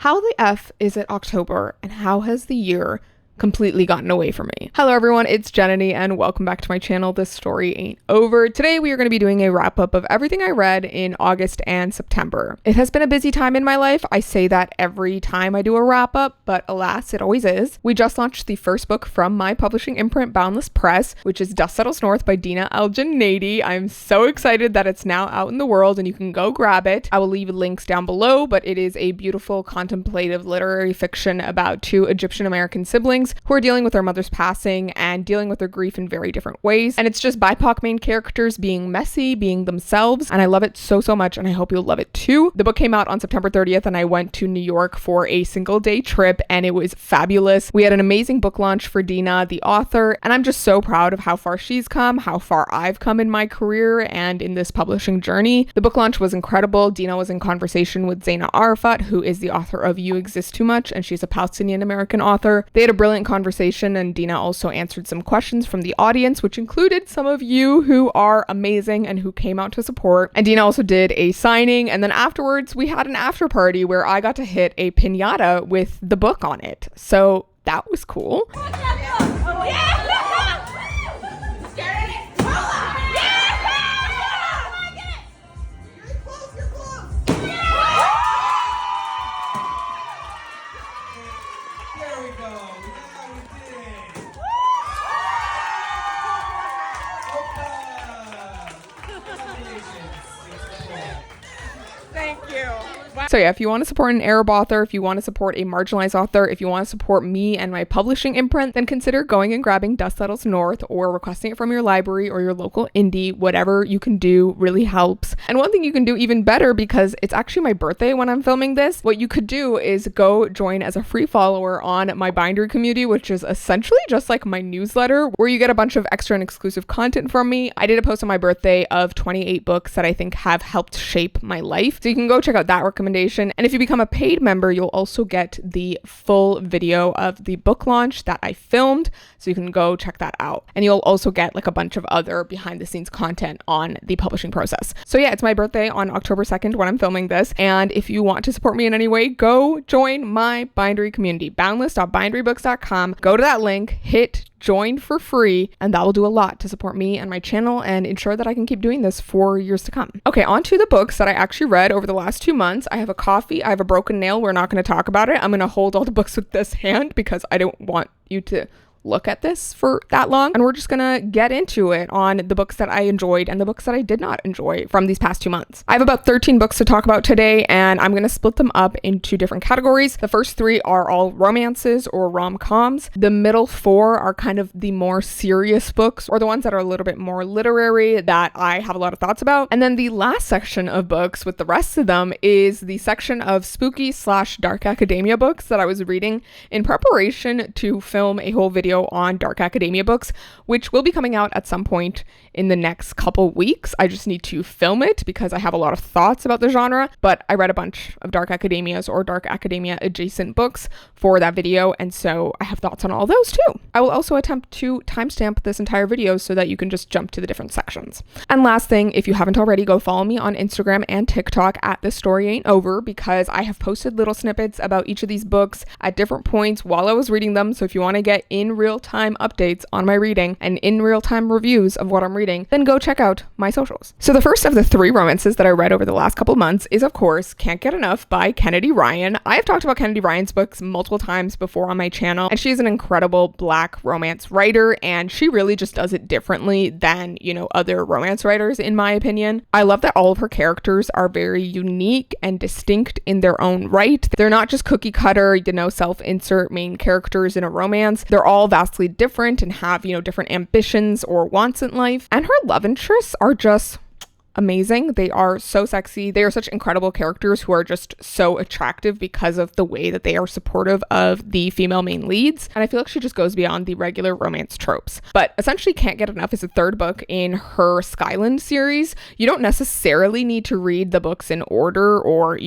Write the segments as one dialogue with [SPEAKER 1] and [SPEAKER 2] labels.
[SPEAKER 1] How the F is it October, and how has the year completely gotten away from me? Hello everyone, it's JEN-nuh-nee and welcome back to my channel. This story ain't over. Today we are going to be doing a wrap up of everything I read in August and September. It has been a busy time in my life. I say that every time I do a wrap up, but alas, it always is. We just launched the first book from my publishing imprint, Boundless Press, which is Dust Settles North by JEN-nuh-nee. I'm so excited that it's now out in the world and you can go grab it. I will leave links down below, but it is a beautiful contemplative literary fiction about two Egyptian American siblings who are dealing with their mother's passing and dealing with their grief in very different ways. And it's just BIPOC main characters being messy, being themselves. And I love it so much, and I hope you'll love it too. The book came out on September 30th and I went to New York for a single day trip and it was fabulous. We had an amazing book launch for Dina, the author, and I'm just so proud of how far she's come, how far I've come in my career and in this publishing journey. The book launch was incredible. Dina was in conversation with Zaina Arafat, who is the author of You Exist Too Much, and she's a Palestinian American author. They had a brilliant conversation, and Dina also answered some questions from the audience, which included some of you who are amazing and who came out to support. And Dina also did a signing, and then afterwards we had an after party where I got to hit a piñata with the book on it. So that was cool. Thank you. Wow. So yeah, if you want to support an Arab author, if you want to support a marginalized author, if you want to support me and my publishing imprint, then consider going and grabbing Dust Settles North or requesting it from your library or your local indie. Whatever you can do really helps. And one thing you can do even better, because it's actually my birthday when I'm filming this, what you could do is go join as a free follower on my bindery community, which is essentially just like my newsletter where you get a bunch of extra and exclusive content from me. I did a post on my birthday of 28 books that I think have helped shape my life. So you can go check out that recommendation. And if you become a paid member, you'll also get the full video of the book launch that I filmed. So you can go check that out. And you'll also get like a bunch of other behind the scenes content on the publishing process. So yeah, it's my birthday on October 2nd when I'm filming this. And if you want to support me in any way, go join my bindery community, boundless.binderybooks.com. Go to that link, hit join for free, and that will do a lot to support me and my channel and ensure that I can keep doing this for years to come. Okay, on to the books that I actually read over the last 2 months. I have a coffee, I have a broken nail. We're not going to talk about it. I'm going to hold all the books with this hand because I don't want you to look at this for that long, and we're just gonna get into it on the books that I enjoyed and the books that I did not enjoy from these past 2 months. I have about 13 books to talk about today, and I'm gonna split them up into different categories. The first 3 are all romances or rom-coms. The middle 4 are kind of the more serious books, or the ones that are a little bit more literary that I have a lot of thoughts about. And then the last section of books with the rest of them is the section of spooky/dark academia books that I was reading in preparation to film a whole video on dark academia books, which will be coming out at some point in the next couple weeks. I just need to film it because I have a lot of thoughts about the genre, but I read a bunch of dark academias or dark academia adjacent books for that video, and so I have thoughts on all those too. I will also attempt to timestamp this entire video so that you can just jump to the different sections. And last thing, if you haven't already, go follow me on Instagram and TikTok at thisstoryaintover, because I have posted little snippets about each of these books at different points while I was reading them. So if you want to get in real-time updates on my reading and in real-time reviews of what I'm reading, then go check out my socials. So the first of the 3 romances that I read over the last couple months is, of course, Can't Get Enough by Kennedy Ryan. I have talked about Kennedy Ryan's books multiple times before on my channel, and she's an incredible Black romance writer, and she really just does it differently than, other romance writers, in my opinion. I love that all of her characters are very unique and distinct in their own right. They're not just cookie cutter, self-insert main characters in a romance. They're all vastly different and have, different ambitions or wants in life. And her love interests are just amazing. They are so sexy. They are such incredible characters who are just so attractive because of the way that they are supportive of the female main leads. And I feel like she just goes beyond the regular romance tropes. But essentially, Can't Get Enough is the third book in her Skyland series. You don't necessarily need to read the books in order or,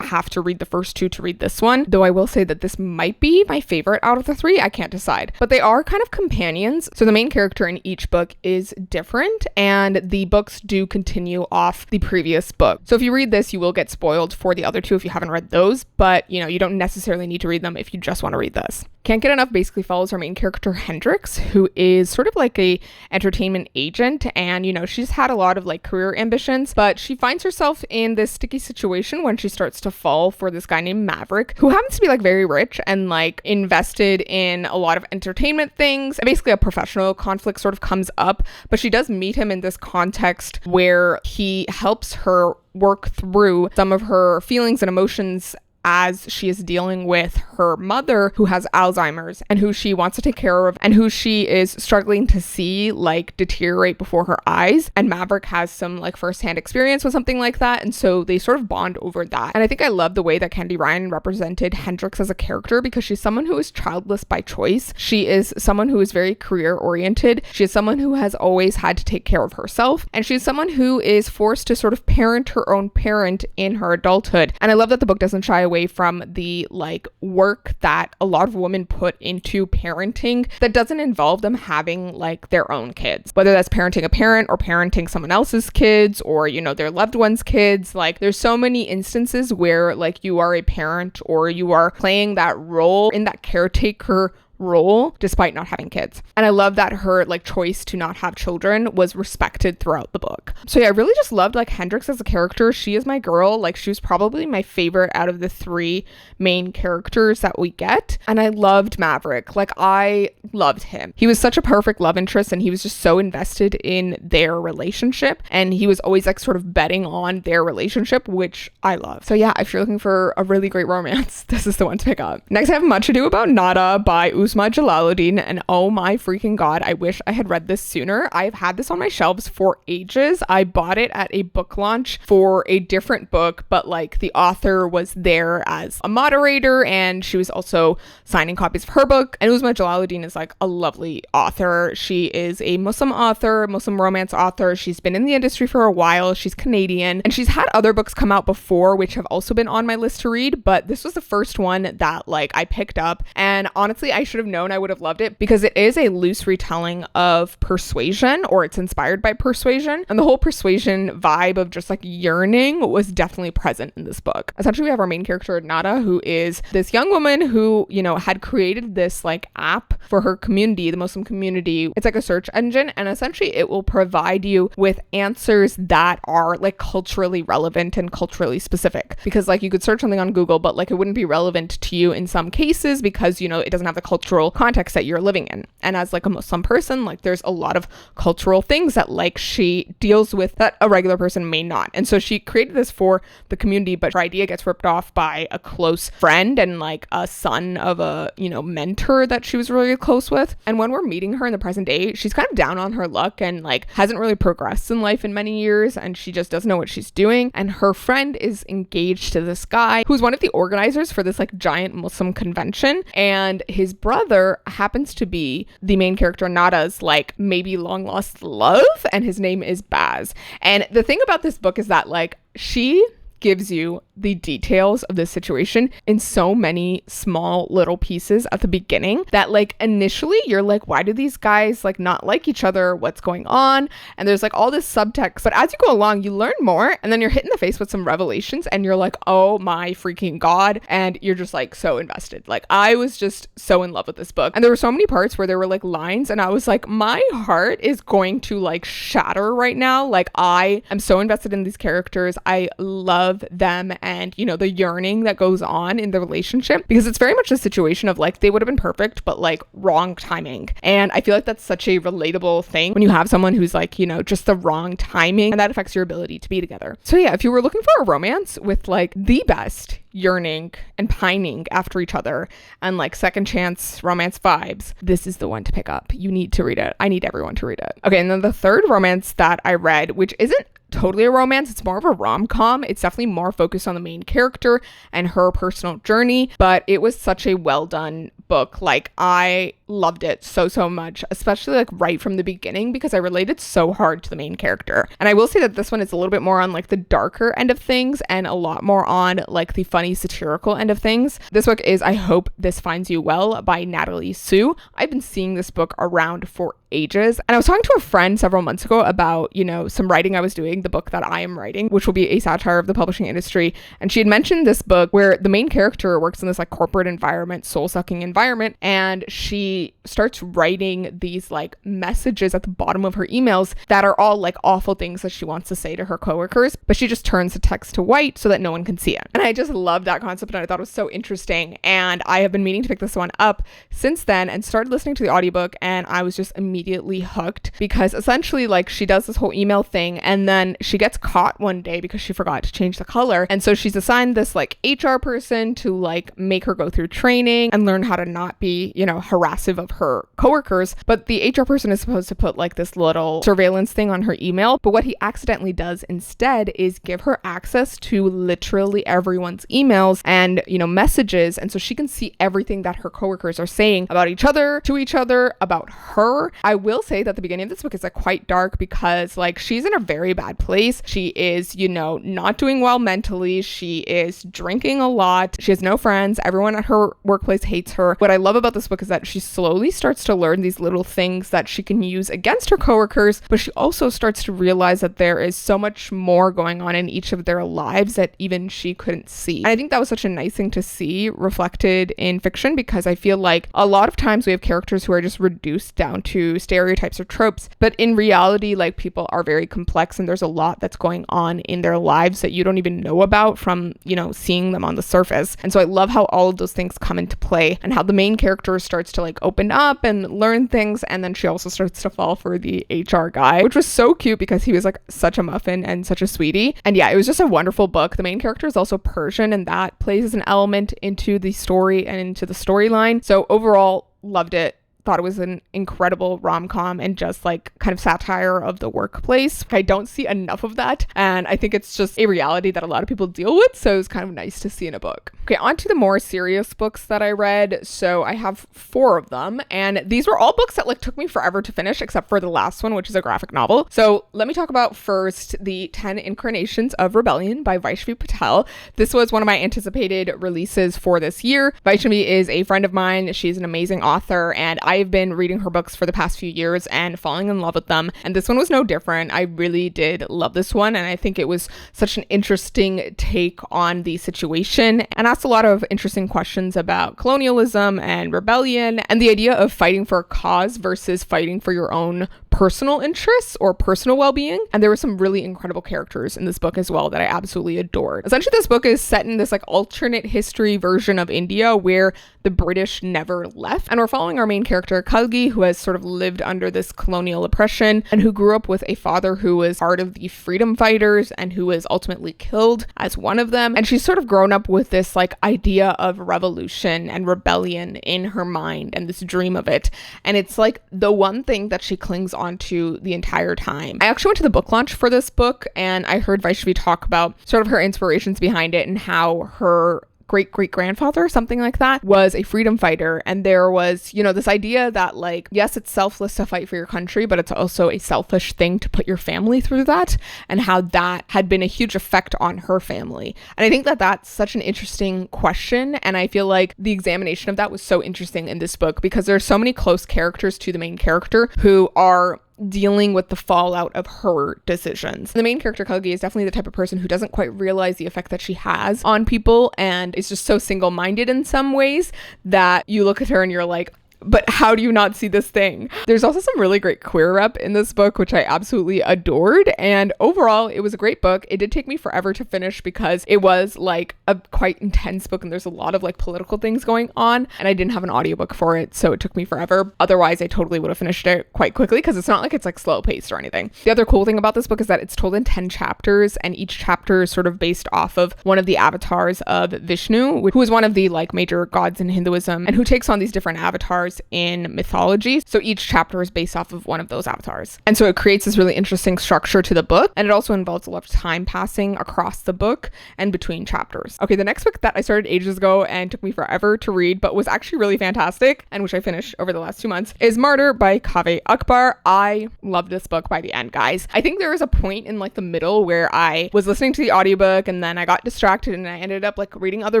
[SPEAKER 1] have to read the first two to read this one. Though I will say that this might be my favorite out of the three. I can't decide. But they are kind of companions. So the main character in each book is different, and the books do continue continue off the previous book. So if you read this, you will get spoiled for the other two if you haven't read those, but you don't necessarily need to read them if you just want to read this. Can't Get Enough basically follows our main character Hendrix, who is sort of like a entertainment agent, and she's had a lot of like career ambitions, but she finds herself in this sticky situation when she starts to fall for this guy named Maverick, who happens to be like very rich and like invested in a lot of entertainment things, and basically a professional conflict sort of comes up, but she does meet him in this context where he helps her work through some of her feelings and emotions as she is dealing with her mother, who has Alzheimer's and who she wants to take care of and who she is struggling to see like deteriorate before her eyes. And Maverick has some like firsthand experience with something like that, and so they sort of bond over that. And I think I love the way that Candy Ryan represented Hendrix as a character, because she's someone who is childless by choice. She is someone who is very career oriented. She is someone who has always had to take care of herself, and she's someone who is forced to sort of parent her own parent in her adulthood. And I love that the book doesn't shy away from the like work that a lot of women put into parenting that doesn't involve them having like their own kids, whether that's parenting a parent or parenting someone else's kids or their loved ones' kids. Like there's so many instances where like you are a parent or you are playing that role in that caretaker role despite not having kids. And I love that her like choice to not have children was respected throughout the book. So yeah, I really just loved like Hendrix as a character. She is my girl. Like she was probably my favorite out of the three main characters that we get. And I loved Maverick. Like I loved him. He was such a perfect love interest, and he was just so invested in their relationship, and he was always like sort of betting on their relationship, which I love. So yeah, if you're looking for a really great romance, this is the one to pick up. Next, I have Much Ado About Nada by Uzma Jalaluddin, and oh my freaking god, I wish I had read this sooner. I've had this on my shelves for ages. I bought it at a book launch for a different book, but like the author was there as a moderator, and she was also signing copies of her book. And Uzma Jalaluddin is like a lovely author. She is a Muslim author, Muslim romance author. She's been in the industry for a while. She's Canadian, and she's had other books come out before which have also been on my list to read, but this was the first one that like I picked up, and honestly I should have known I would have loved it because it is a loose retelling of Persuasion, or it's inspired by Persuasion, and the whole Persuasion vibe of just like yearning was definitely present in this book. Essentially, we have our main character Nada, who is this young woman who had created this like app for her community, the Muslim community. It's like a search engine, and essentially it will provide you with answers that are like culturally relevant and culturally specific, because like you could search something on Google, but like it wouldn't be relevant to you in some cases because it doesn't have the cultural context that you're living in. And as like a Muslim person, like there's a lot of cultural things that like she deals with that a regular person may not. And so she created this for the community, but her idea gets ripped off by a close friend and like a son of a mentor that she was really close with. And when we're meeting her in the present day, she's kind of down on her luck and like hasn't really progressed in life in many years, and she just doesn't know what she's doing. And her friend is engaged to this guy who's one of the organizers for this like giant Muslim convention, and his brother happens to be the main character Nada's like maybe long lost love, and his name is Baz. And the thing about this book is that like she gives you the details of this situation in so many small little pieces at the beginning that like initially you're like, why do these guys like not like each other? What's going on? And there's like all this subtext, but as you go along you learn more, and then you're hit in the face with some revelations and you're like, oh my freaking god, and you're just like so invested. Like I was just so in love with this book, and there were so many parts where there were like lines and I was like, my heart is going to like shatter right now. Like I am so invested in these characters. I love them, and the yearning that goes on in the relationship, because it's very much a situation of like they would have been perfect but like wrong timing. And I feel like that's such a relatable thing when you have someone who's like just the wrong timing, and that affects your ability to be together. So yeah, if you were looking for a romance with like the best yearning and pining after each other and like second chance romance vibes, this is the one to pick up. You need to read it. I need everyone to read it. Okay, and then the third romance that I read, which isn't totally a romance, it's more of a rom-com. It's definitely more focused on the main character and her personal journey, but it was such a well done book. Like I loved it so much, especially like right from the beginning, because I related so hard to the main character. And I will say that this one is a little bit more on like the darker end of things and a lot more on like the funny satirical end of things. This book is I Hope This Finds You Well by Natalie Sue. I've been seeing this book around for ages. And I was talking to a friend several months ago about, some writing I was doing, the book that I am writing, which will be a satire of the publishing industry. And she had mentioned this book where the main character works in this like corporate environment, soul-sucking environment, and she starts writing these like messages at the bottom of her emails that are all like awful things that she wants to say to her coworkers, but she just turns the text to white so that no one can see it. And I just loved that concept, and I thought it was so interesting. And I have been meaning to pick this one up since then and started listening to the audiobook, and I was just immediately hooked because essentially like she does this whole email thing, and then she gets caught one day because she forgot to change the color. And so she's assigned this like HR person to like make her go through training and learn how to not be, harassive of her coworkers. But the HR person is supposed to put like this little surveillance thing on her email. But what he accidentally does instead is give her access to literally everyone's emails and, messages. And so she can see everything that her coworkers are saying about each other, to each other, about her. I will say that the beginning of this book is like quite dark because like she's in a very bad place. She is, not doing well mentally. She is drinking a lot. She has no friends. Everyone at her workplace hates her. What I love about this book is that she slowly starts to learn these little things that she can use against her coworkers, but she also starts to realize that there is so much more going on in each of their lives that even she couldn't see. And I think that was such a nice thing to see reflected in fiction, because I feel like a lot of times we have characters who are just reduced down to stereotypes or tropes, but in reality, like people are very complex and there's a lot that's going on in their lives that you don't even know about from, seeing them on the surface. And so I love how all of those things come into play and how the main character starts to like open up and learn things. And then she also starts to fall for the HR guy, which was so cute because he was like such a muffin and such a sweetie. And yeah, it was just a wonderful book. The main character is also Persian, and that plays as an element into the story and into the storyline. So overall, loved it. Thought it was an incredible rom-com and just like kind of satire of the workplace. I don't see enough of that, and I think it's just a reality that a lot of people deal with, so it was kind of nice to see in a book. Okay, on to the more serious books that I read. So I have 4 of them, and these were all books that like took me forever to finish, except for the last one, which is a graphic novel. So let me talk about first the 10 Incarnations of Rebellion by Vaishnavi Patel. This was one of my anticipated releases for this year. Vaishnavi is a friend of mine. She's an amazing author, and I've been reading her books for the past few years and falling in love with them. And this one was no different. I really did love this one. And I think it was such an interesting take on the situation and asked a lot of interesting questions about colonialism and rebellion and the idea of fighting for a cause versus fighting for your own personal interests or personal well-being. And there were some really incredible characters in this book as well that I absolutely adored. Essentially, this book is set in this like alternate history version of India where the British never left. And we're following our main character, Kalgi, who has sort of lived under this colonial oppression and who grew up with a father who was part of the freedom fighters and who was ultimately killed as one of them. And she's sort of grown up with this like idea of revolution and rebellion in her mind and this dream of it. And it's like the one thing that she clings on to the entire time. I actually went to the book launch for this book, and I heard Vaishnavi talk about sort of her inspirations behind it and how her great-great-grandfather, something like that, was a freedom fighter. And there was, this idea that like, yes, it's selfless to fight for your country, but it's also a selfish thing to put your family through that, and how that had been a huge effect on her family. And I think that that's such an interesting question. And I feel like the examination of that was so interesting in this book because there's so many close characters to the main character who are dealing with the fallout of her decisions. The main character, Kalgi, is definitely the type of person who doesn't quite realize the effect that she has on people and is just so single-minded in some ways that you look at her and you're like, but how do you not see this thing? There's also some really great queer rep in this book, which I absolutely adored. And overall, it was a great book. It did take me forever to finish because it was like a quite intense book and there's a lot of like political things going on. And I didn't have an audiobook for it, so it took me forever. Otherwise, I totally would have finished it quite quickly because it's not like it's like slow paced or anything. The other cool thing about this book is that it's told in 10 chapters, and each chapter is sort of based off of one of the avatars of Vishnu, who is one of the like major gods in Hinduism and who takes on these different avatars in mythology. So each chapter is based off of one of those avatars. And so it creates this really interesting structure to the book. And it also involves a lot of time passing across the book and between chapters. Okay, the next book that I started ages ago and took me forever to read, but was actually really fantastic, and which I finished over the last 2 months, is Martyr by Kaveh Akbar. I loved this book by the end, guys. I think there was a point in like the middle where I was listening to the audiobook and then I got distracted and I ended up like reading other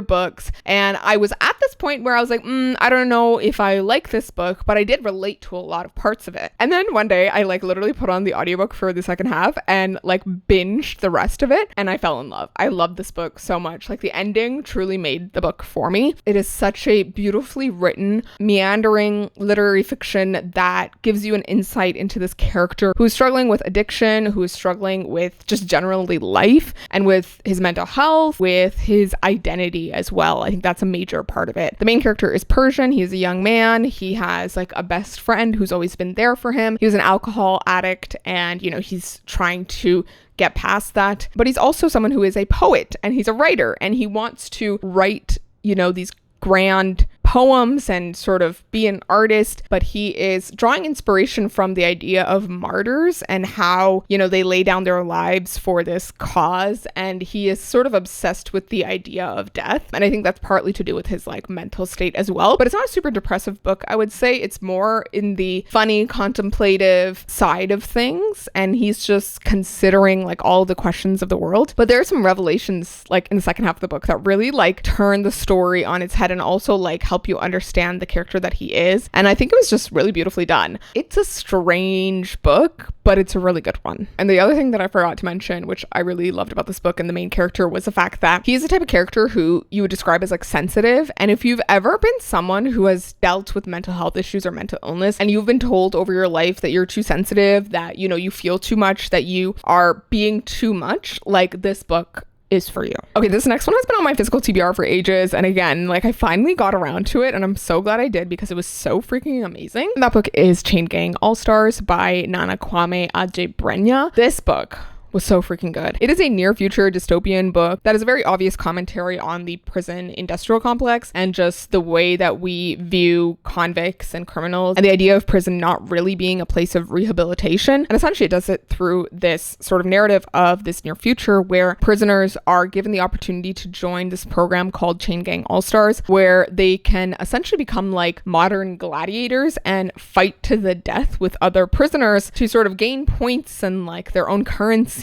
[SPEAKER 1] books. And I was at this point where I was like, I don't know if I like like this book, but I did relate to a lot of parts of it. And then one day I like literally put on the audiobook for the second half and like binged the rest of it, and I fell in love. I love this book so much. Like the ending truly made the book for me. It is such a beautifully written, meandering literary fiction that gives you an insight into this character who's struggling with addiction, who is struggling with just generally life and with his mental health, with his identity as well. I think that's a major part of it. The main character is Persian. He's a young man. He has like a best friend who's always been there for him. He was an alcohol addict, and he's trying to get past that. But he's also someone who is a poet, and he's a writer, and he wants to write, these grand poems and sort of be an artist, but he is drawing inspiration from the idea of martyrs and how, they lay down their lives for this cause, and he is sort of obsessed with the idea of death. And I think that's partly to do with his like mental state as well, but it's not a super depressive book. I would say it's more in the funny, contemplative side of things, and he's just considering like all the questions of the world. But there are some revelations like in the second half of the book that really like turn the story on its head and also like help you understand the character that he is. And I think it was just really beautifully done. It's a strange book, but it's a really good one. And the other thing that I forgot to mention, which I really loved about this book and the main character, was the fact that he's the type of character who you would describe as like sensitive. And if you've ever been someone who has dealt with mental health issues or mental illness, and you've been told over your life that you're too sensitive, that, you feel too much, that you are being too much, like this book is for you. Okay, this next one has been on my physical TBR for ages, and again, like I finally got around to it, and I'm so glad I did because it was so freaking amazing. That book is Chain Gang All-Stars by Nana Kwame Adjei-Brenyah. This book was so freaking good. It is a near future dystopian book that is a very obvious commentary on the prison industrial complex and just the way that we view convicts and criminals, and the idea of prison not really being a place of rehabilitation. And essentially it does it through this sort of narrative of this near future where prisoners are given the opportunity to join this program called Chain Gang All-Stars, where they can essentially become like modern gladiators and fight to the death with other prisoners to sort of gain points and like their own currency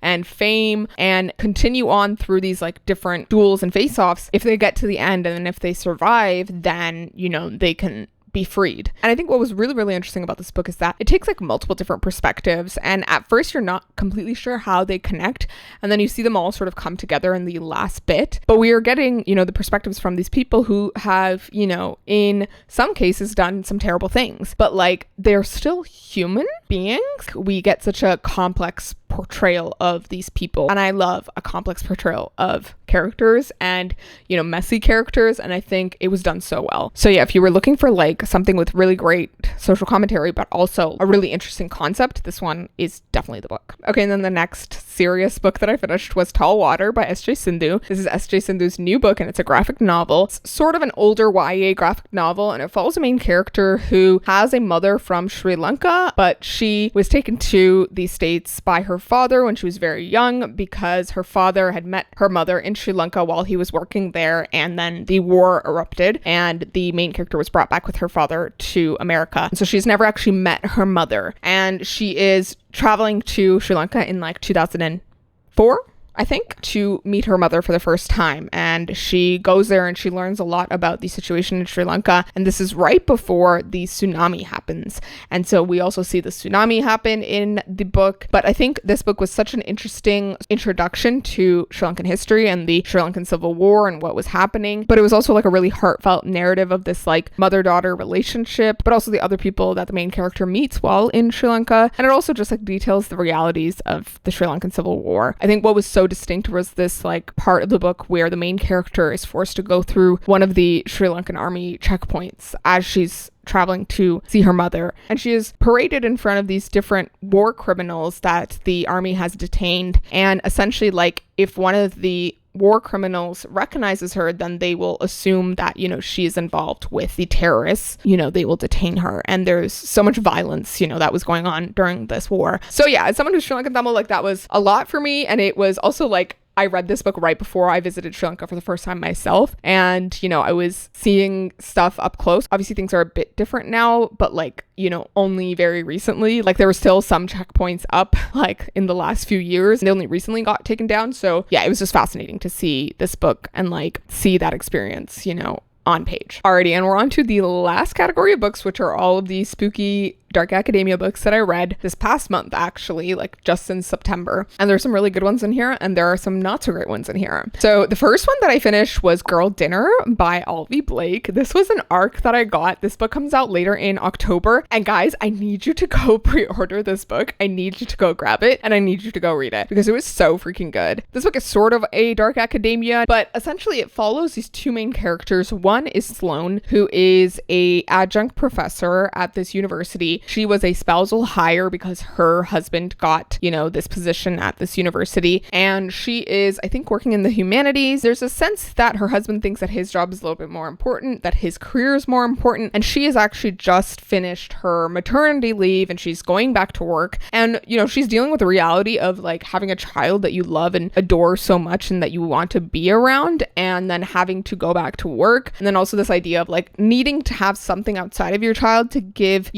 [SPEAKER 1] and fame, and continue on through these like different duels and face-offs. If they get to the end and if they survive, then they can be freed. And I think what was really, really interesting about this book is that it takes like multiple different perspectives, and at first you're not completely sure how they connect, and then you see them all sort of come together in the last bit. But we are getting, the perspectives from these people who have, in some cases done some terrible things, but like they're still human beings. We get such a complex portrayal of these people, and I love a complex portrayal of characters and messy characters, and I think it was done so well. So yeah, if you were looking for like something with really great social commentary but also a really interesting concept, this one is definitely the book. Okay, and then the next serious book that I finished was Tall Water by S.J. Sindhu. This is S.J. Sindhu's new book, and it's a graphic novel. It's sort of an older YA graphic novel, and it follows a main character who has a mother from Sri Lanka, but she was taken to the States by her father when she was very young because her father had met her mother in Sri Lanka while he was working there, and then the war erupted and the main character was brought back with her father to America. So she's never actually met her mother, and she is traveling to Sri Lanka in like 2004, I think, to meet her mother for the first time. And she goes there and she learns a lot about the situation in Sri Lanka. And this is right before the tsunami happens. And so we also see the tsunami happen in the book. But I think this book was such an interesting introduction to Sri Lankan history and the Sri Lankan Civil War and what was happening. But it was also like a really heartfelt narrative of this like mother-daughter relationship, but also the other people that the main character meets while in Sri Lanka. And it also just like details the realities of the Sri Lankan Civil War. I think what was so distinct was this like part of the book where the main character is forced to go through one of the Sri Lankan army checkpoints as she's traveling to see her mother, and she is paraded in front of these different war criminals that the army has detained. And essentially, like, if one of the war criminals recognizes her, then they will assume that, she is involved with the terrorists. They will detain her. And there's so much violence, that was going on during this war. So yeah, as someone who's Sri Lankan Tamil, like, that was a lot for me. And it was also like, I read this book right before I visited Sri Lanka for the first time myself. And, I was seeing stuff up close. Obviously, things are a bit different now, but like, only very recently. Like, there were still some checkpoints up, like, in the last few years. And they only recently got taken down. So yeah, it was just fascinating to see this book and like see that experience, on page. Alrighty, and we're on to the last category of books, which are all of these spooky dark academia books that I read this past month, actually, like just in September. And there's some really good ones in here, and there are some not so great ones in here. So the first one that I finished was Girl Dinner by Olivia Blake. This was an ARC that I got. This book comes out later in October. And guys, I need you to go pre-order this book. I need you to go grab it, and I need you to go read it because it was so freaking good. This book is sort of a dark academia, but essentially it follows these two main characters. One is Sloane, who is a adjunct professor at this university. She was a spousal hire because her husband got, this position at this university. And she is, I think, working in the humanities. There's a sense that her husband thinks that his job is a little bit more important, that his career is more important. And she has actually just finished her maternity leave and she's going back to work. And, she's dealing with the reality of like having a child that you love and adore so much and that you want to be around, and then having to go back to work. And then also this idea of like needing to have something outside of your child to give,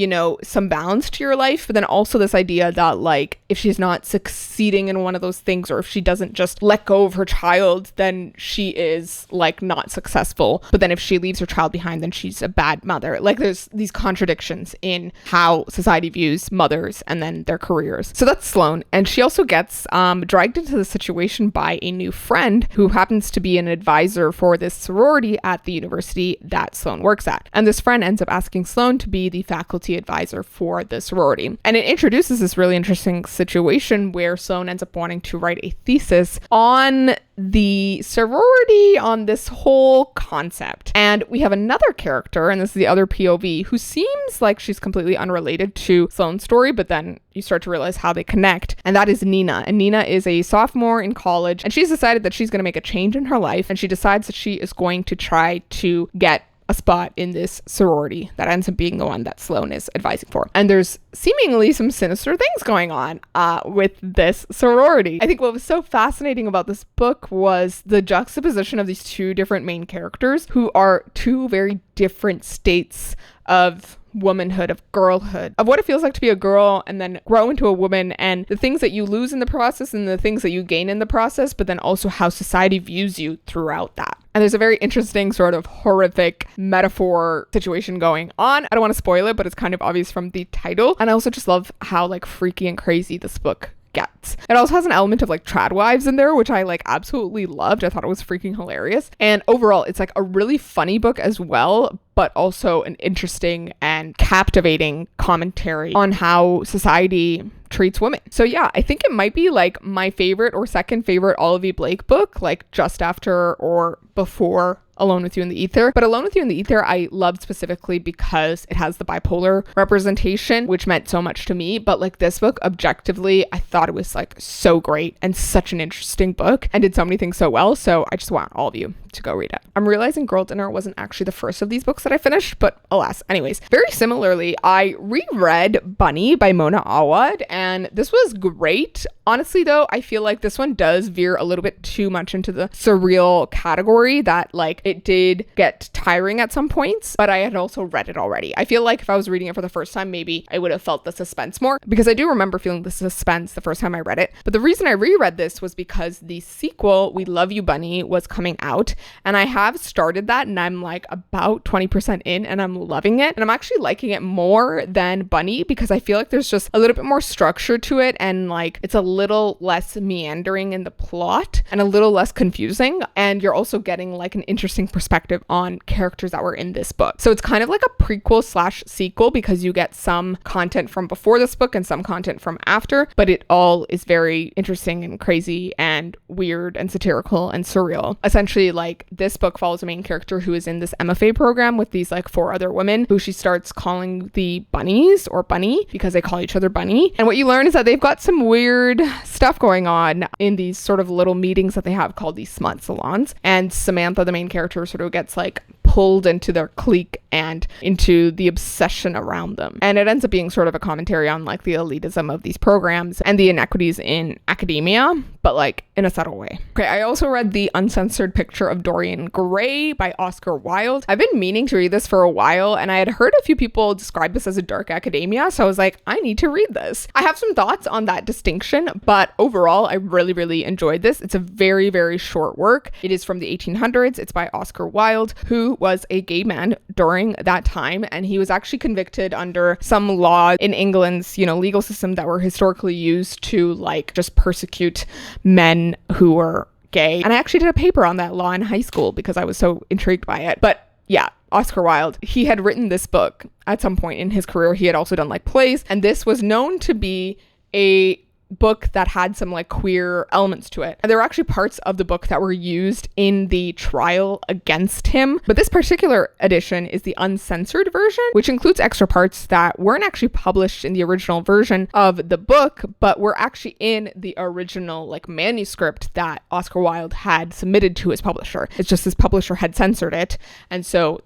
[SPEAKER 1] some balance to your life, but then also this idea that like if she's not succeeding in one of those things, or if she doesn't just let go of her child, then she is like not successful. But then if she leaves her child behind, then she's a bad mother. Like there's these contradictions in how society views mothers and then their careers. So that's Sloane. And she also gets dragged into the situation by a new friend who happens to be an advisor for this sorority at the university that Sloane works at. And this friend ends up asking Sloane to be the faculty advisor for the sorority. And it introduces this really interesting situation where Sloane ends up wanting to write a thesis on the sorority, on this whole concept. And we have another character, and this is the other POV, who seems like she's completely unrelated to Sloane's story, but then you start to realize how they connect. And that is Nina. And Nina is a sophomore in college, and she's decided that she's going to make a change in her life, and she decides that she is going to try to get a spot in this sorority that ends up being the one that Sloane is advising for. And there's seemingly some sinister things going on with this sorority. I think what was so fascinating about this book was the juxtaposition of these two different main characters who are two very different states of womanhood, of girlhood, of what it feels like to be a girl and then grow into a woman, and the things that you lose in the process and the things that you gain in the process, but then also how society views you throughout that. And there's a very interesting sort of horrific metaphor situation going on. I don't want to spoil it, but it's kind of obvious from the title. And I also just love how like freaky and crazy this book gets. It also has an element of like trad wives in there, which I like absolutely loved. I thought it was freaking hilarious. And overall, it's like a really funny book as well, but also an interesting and captivating commentary on how society treats women. So yeah, I think it might be like my favorite or second favorite Olivia Blake book, like just after or before Alone with You in the Ether. But Alone with You in the Ether I loved specifically because it has the bipolar representation, which meant so much to me. But like this book, objectively, I thought it was like so great and such an interesting book and did so many things so well. So I just want all of you to go read it. I'm realizing Girl Dinner wasn't actually the first of these books that I finished, but alas. Anyways, very similarly, I reread Bunny by Mona Awad, and this was great. Honestly though, I feel like this one does veer a little bit too much into the surreal category, that like it did get tiring at some points, but I had also read it already. I feel like if I was reading it for the first time, maybe I would have felt the suspense more, because I do remember feeling the suspense the first time I read it. But the reason I reread this was because the sequel, We Love You Bunny, was coming out, and I have started that, and I'm like about 20% in, and I'm loving it. And I'm actually liking it more than Bunny because I feel like there's just a little bit more structure to it, and like it's a little less meandering in the plot and a little less confusing. And you're also getting like an interesting perspective on characters that were in this book. So it's kind of like a prequel slash sequel because you get some content from before this book and some content from after, but it all is very interesting and crazy and weird and satirical and surreal. Essentially, like this book follows a main character who is in this MFA program with these like 4 other women who she starts calling the bunnies, or Bunny, because they call each other Bunny. And what you learn is that they've got some weird stuff going on in these sort of little meetings that they have called these smut salons. And Samantha, the main character, sort of gets like pulled into their clique and into the obsession around them. And it ends up being sort of a commentary on like the elitism of these programs and the inequities in academia, but like in a subtle way. Okay, I also read The Uncensored Picture of Dorian Gray by Oscar Wilde. I've been meaning to read this for a while, and I had heard a few people describe this as a dark academia, so I was like, I need to read this. I have some thoughts on that distinction, but overall, I really, really enjoyed this. It's a very, very short work. It is from the 1800s. It's by Oscar Wilde, who was a gay man during that time, and he was actually convicted under some law in England's, legal system that were historically used to like just persecute men who were gay. And I actually did a paper on that law in high school because I was so intrigued by it. But yeah, Oscar Wilde, he had written this book at some point in his career. He had also done like plays, and this was known to be a book that had some like queer elements to it. And there were actually parts of the book that were used in the trial against him. But this particular edition is the uncensored version, which includes extra parts that weren't actually published in the original version of the book, but were actually in the original like manuscript that Oscar Wilde had submitted to his publisher. It's just his publisher had censored it. And so,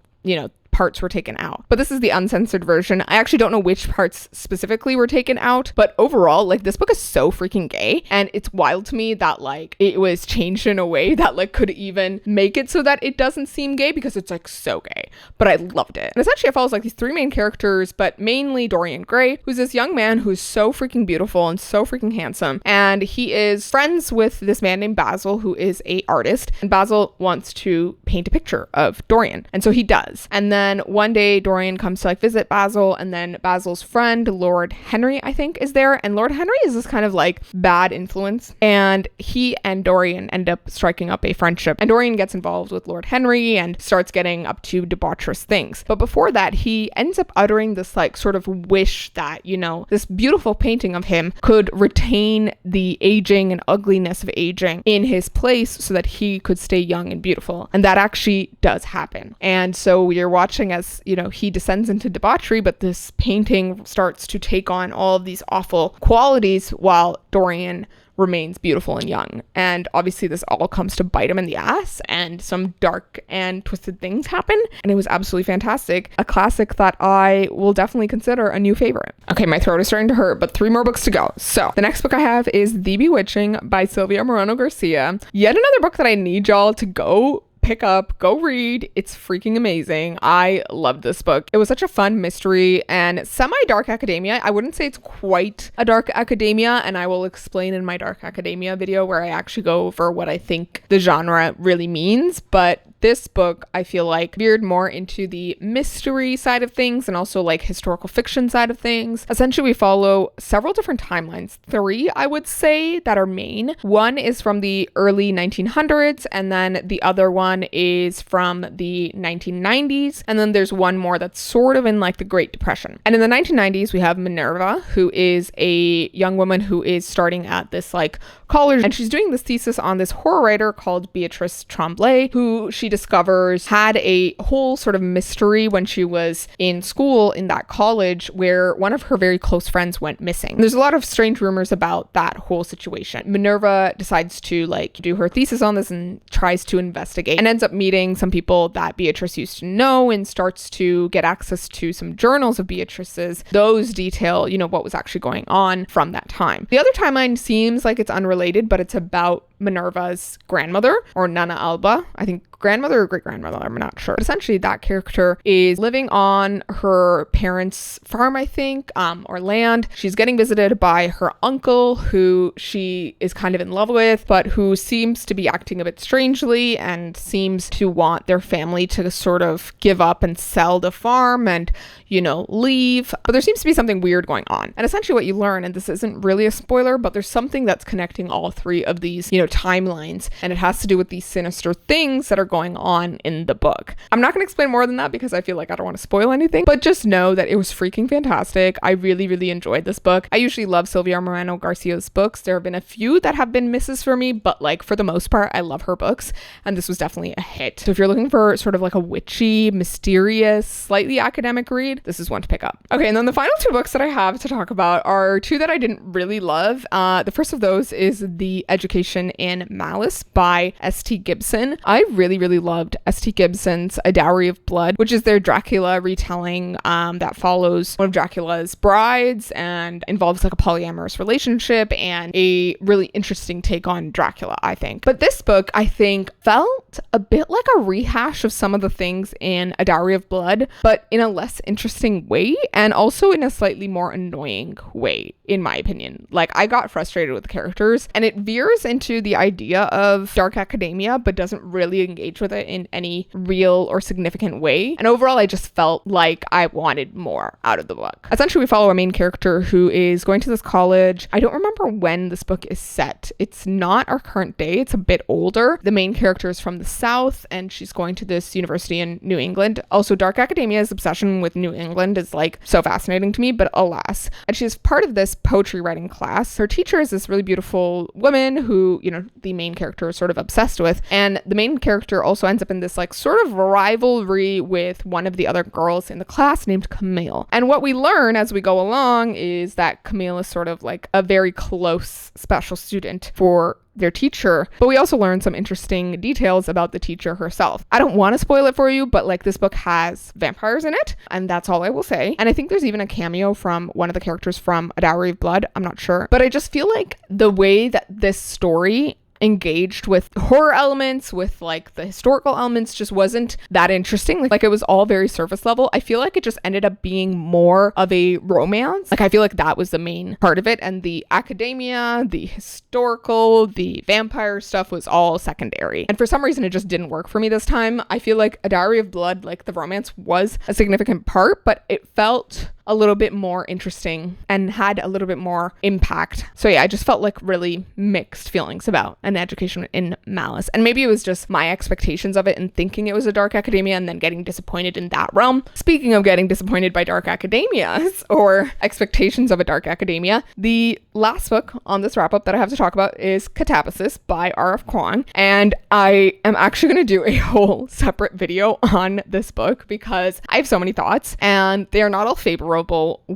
[SPEAKER 1] parts were taken out. But this is the uncensored version. I actually don't know which parts specifically were taken out, but overall, like, this book is so freaking gay, and it's wild to me that like it was changed in a way that like could even make it so that it doesn't seem gay, because it's like so gay. But I loved it. And essentially it follows like these three main characters, but mainly Dorian Gray, who's this young man who's so freaking beautiful and so freaking handsome, and he is friends with this man named Basil, who is a artist, and Basil wants to paint a picture of Dorian, and so he does. And then one day Dorian comes to like visit Basil, and then Basil's friend Lord Henry, I think, is there, and Lord Henry is this kind of like bad influence, and he and Dorian end up striking up a friendship, and Dorian gets involved with Lord Henry and starts getting up to debaucherous things. But before that, he ends up uttering this like sort of wish that, this beautiful painting of him could retain the aging and ugliness of aging in his place so that he could stay young and beautiful. And that actually does happen. And so you're watching as, he descends into debauchery, but this painting starts to take on all of these awful qualities while Dorian remains beautiful and young. And obviously this all comes to bite him in the ass, and some dark and twisted things happen, and it was absolutely fantastic. A classic that I will definitely consider a new favorite. Okay, my throat is starting to hurt, but 3 more books to go. So the next book I have is The Bewitching by Sylvia Moreno Garcia. Yet another book that I need y'all to go pick up, go read. It's freaking amazing. I love this book. It was such a fun mystery and semi-dark academia. I wouldn't say it's quite a dark academia, and I will explain in my dark academia video where I actually go over what I think the genre really means. But this book, I feel like, veered more into the mystery side of things and also like historical fiction side of things. Essentially, we follow several different timelines. 3, I would say, that are main. One is from the early 1900s, and then the other one is from the 1990s, and then there's one more that's sort of in like the Great Depression. And in the 1990s, we have Minerva, who is a young woman who is starting at this like college, and she's doing this thesis on this horror writer called Beatrice Tremblay, who she discovers had a whole sort of mystery when she was in school in that college, where one of her very close friends went missing. There's a lot of strange rumors about that whole situation. Minerva decides to like do her thesis on this and tries to investigate, and ends up meeting some people that Beatrice used to know, and starts to get access to some journals of Beatrice's. Those detail, what was actually going on from that time. The other timeline seems like it's unrelated, but it's about Minerva's grandmother, or Nana Alba. I think grandmother or great grandmother, I'm not sure. But essentially that character is living on her parents' farm, I think, or land. She's getting visited by her uncle, who she is kind of in love with, but who seems to be acting a bit strangely and seems to want their family to sort of give up and sell the farm and, leave. But there seems to be something weird going on. And essentially what you learn, and this isn't really a spoiler, but there's something that's connecting all 3 of these, timelines, and it has to do with these sinister things that are going on in the book. I'm not going to explain more than that because I feel like I don't want to spoil anything, but just know that it was freaking fantastic. I really, really enjoyed this book. I usually love Sylvia Moreno Garcia's books. There have been a few that have been misses for me, but like for the most part, I love her books, and this was definitely a hit. So if you're looking for sort of like a witchy, mysterious, slightly academic read, this is one to pick up. Okay, and then the final 2 books that I have to talk about are 2 that I didn't really love. The first of those is The Education in Malice by S.T. Gibson. I really, really loved S.T. Gibson's A Dowry of Blood, which is their Dracula retelling that follows one of Dracula's brides and involves like a polyamorous relationship and a really interesting take on Dracula, I think. But this book, I think, felt a bit like a rehash of some of the things in A Dowry of Blood, but in a less interesting way, and also in a slightly more annoying way, in my opinion. Like, I got frustrated with the characters, and it veers into the idea of dark academia, but doesn't really engage with it in any real or significant way. And overall, I just felt like I wanted more out of the book. Essentially, we follow a main character who is going to this college. I don't remember when this book is set. It's not our current day. It's a bit older. The main character is from the South, and she's going to this university in New England. Also, dark academia's obsession with New England is like so fascinating to me, but alas. And she's part of this poetry writing class. Her teacher is this really beautiful woman who, you know, the main character is sort of obsessed with. And the main character also ends up in this like sort of rivalry with one of the other girls in the class named Camille. And what we learn as we go along is that Camille is sort of like a very close special student for their teacher, but we also learn some interesting details about the teacher herself. I don't want to spoil it for you, but like this book has vampires in it, and that's all I will say. And I think there's even a cameo from one of the characters from A Dowry of Blood. I'm not sure, but I just feel like the way that this story engaged with horror elements, with like the historical elements, just wasn't that interesting. Like it was all very surface level. I feel like it just ended up being more of a romance. Like I feel like that was the main part of it, and the academia, the historical, the vampire stuff was all secondary. And for some reason it just didn't work for me this time. I feel like A Dowry of Blood, like the romance was a significant part, but it felt a little bit more interesting and had a little bit more impact. So yeah, I just felt like really mixed feelings about An Education in Malice. And maybe it was just my expectations of it and thinking it was a dark academia and then getting disappointed in that realm. Speaking of getting disappointed by dark academias or expectations of a dark academia, the last book on this wrap up that I have to talk about is Catabasis by R.F. Kuang. And I am actually going to do a whole separate video on this book because I have so many thoughts and they are not all favorable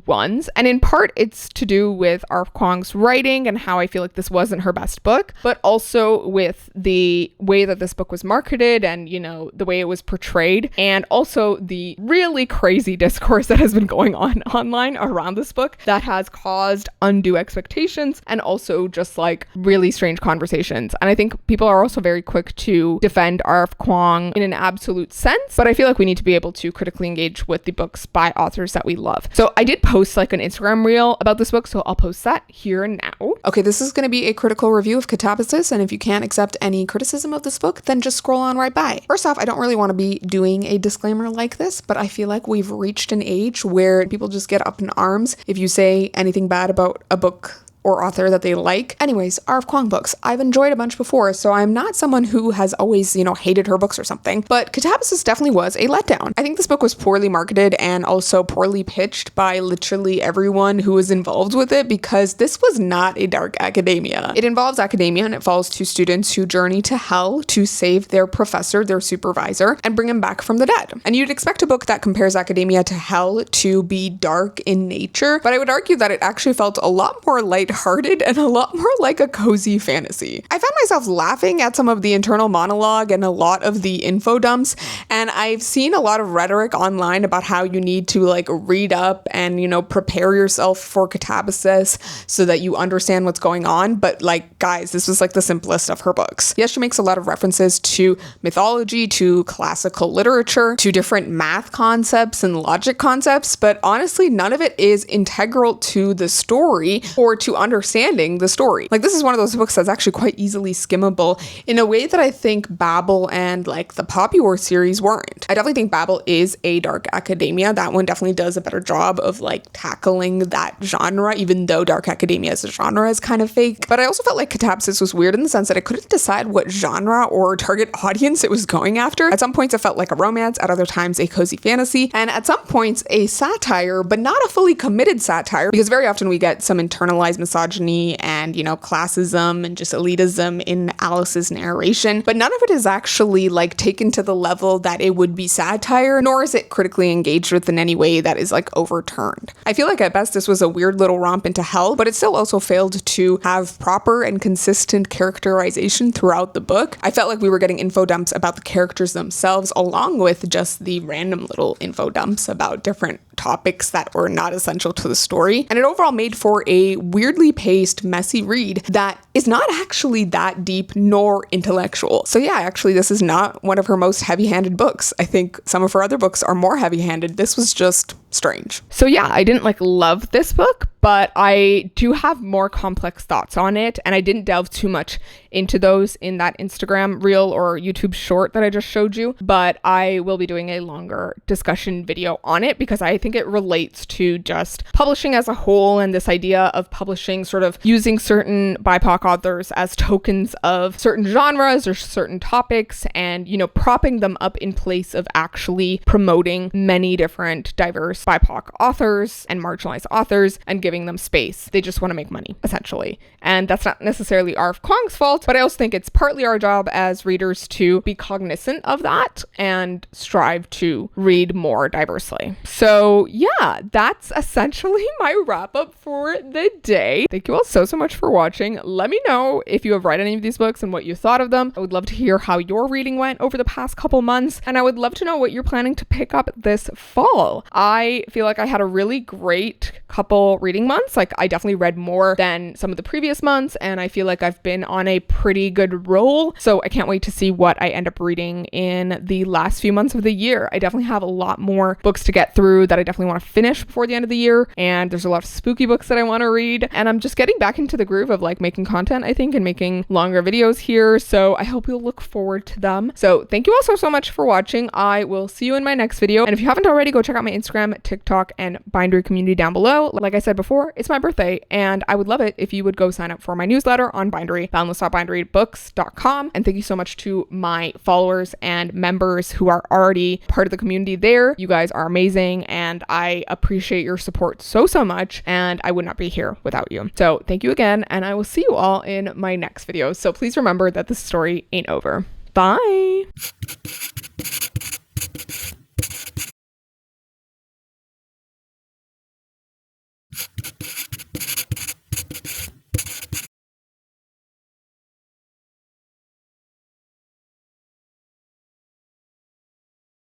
[SPEAKER 1] ones. And in part, it's to do with R.F. Kuang's writing and how I feel like this wasn't her best book, but also with the way that this book was marketed and, you know, the way it was portrayed, and also the really crazy discourse that has been going on online around this book that has caused undue expectations and also just like really strange conversations. And I think people are also very quick to defend R.F. Kuang in an absolute sense, but I feel like we need to be able to critically engage with the books by authors that we love. So I did post like an Instagram reel about this book, so I'll post that here and now. Okay, this is going to be a critical review of Catabasis, and if you can't accept any criticism of this book, then just scroll on right by. First off, I don't really want to be doing a disclaimer like this, but I feel like we've reached an age where people just get up in arms if you say anything bad about a book or author that they like. Anyways, R.F. Kuang books. I've enjoyed a bunch before, so I'm not someone who has always, you know, hated her books or something, but Catabasis definitely was a letdown. I think this book was poorly marketed and also poorly pitched by literally everyone who was involved with it, because this was not a dark academia. It involves academia and it follows two students who journey to hell to save their professor, their supervisor, and bring him back from the dead. And you'd expect a book that compares academia to hell to be dark in nature, but I would argue that it actually felt a lot more lighthearted and a lot more like a cozy fantasy. I found myself laughing at some of the internal monologue and a lot of the info dumps, and I've seen a lot of rhetoric online about how you need to like read up and, you know, prepare yourself for Catabasis so that you understand what's going on, but like, guys, this was like the simplest of her books. Yes, she makes a lot of references to mythology, to classical literature, to different math concepts and logic concepts, but honestly, none of it is integral to the story or to understanding the story. Like, this is one of those books that's actually quite easily skimmable in a way that I think Babel and like the Poppy War series weren't. I definitely think Babel is a dark academia. That one definitely does a better job of like tackling that genre, even though dark academia as a genre is kind of fake. But I also felt like Catabasis was weird in the sense that it couldn't decide what genre or target audience it was going after. At some points it felt like a romance, at other times a cozy fantasy, and at some points a satire, but not a fully committed satire, because very often we get some internalized misogyny and, you know, classism and just elitism in Alice's narration, but none of it is actually like taken to the level that it would be satire, nor is it critically engaged with in any way that is like overturned. I feel like at best this was a weird little romp into hell, but it still also failed to have proper and consistent characterization throughout the book. I felt like we were getting info dumps about the characters themselves, along with just the random little info dumps about different topics that were not essential to the story, and it overall made for a weirdly paced, messy read that is not actually that deep nor intellectual. So yeah, actually this is not one of her most heavy-handed books. I think some of her other books are more heavy-handed. This was just strange. So yeah, I didn't love this book, but I do have more complex thoughts on it, and I didn't delve too much into those in that Instagram reel or YouTube short that I just showed you, but I will be doing a longer discussion video on it because I think it relates to just publishing as a whole and this idea of publishing sort of using certain BIPOC authors as tokens of certain genres or certain topics and, propping them up in place of actually promoting many different diverse BIPOC authors and marginalized authors and giving them space. They just want to make money, essentially. And that's not necessarily R.F. Kuang's fault, but I also think it's partly our job as readers to be cognizant of that and strive to read more diversely. So yeah, that's essentially my wrap up for the day. Thank you all so much for watching. Let me know if you have read any of these books and what you thought of them. I would love to hear how your reading went over the past couple months, and I would love to know what you're planning to pick up this fall. I feel like I had a really great couple reading months. I definitely read more than some of the previous months, and I feel like I've been on a pretty good roll. So I can't wait to see what I end up reading in the last few months of the year. I definitely have a lot more books to get through that I definitely want to finish before the end of the year, and there's a lot of spooky books that I want to read, and I'm just getting back into the groove of making content, I think, and making longer videos here. So I hope you'll look forward to them. So thank you all so much for watching. I will see you in my next video, and if you haven't already, go check out my Instagram, TikTok, and Bindery community down below. Like I said before, it's my birthday, and I would love it if you would go sign up for my newsletter on Bindery, boundless.binderybooks.com. And thank you so much to my followers and members who are already part of the community there. You guys are amazing, and I appreciate your support so much, and I would not be here without you. So thank you again, and I will see you all in my next video. So please remember that this story ain't over. Bye!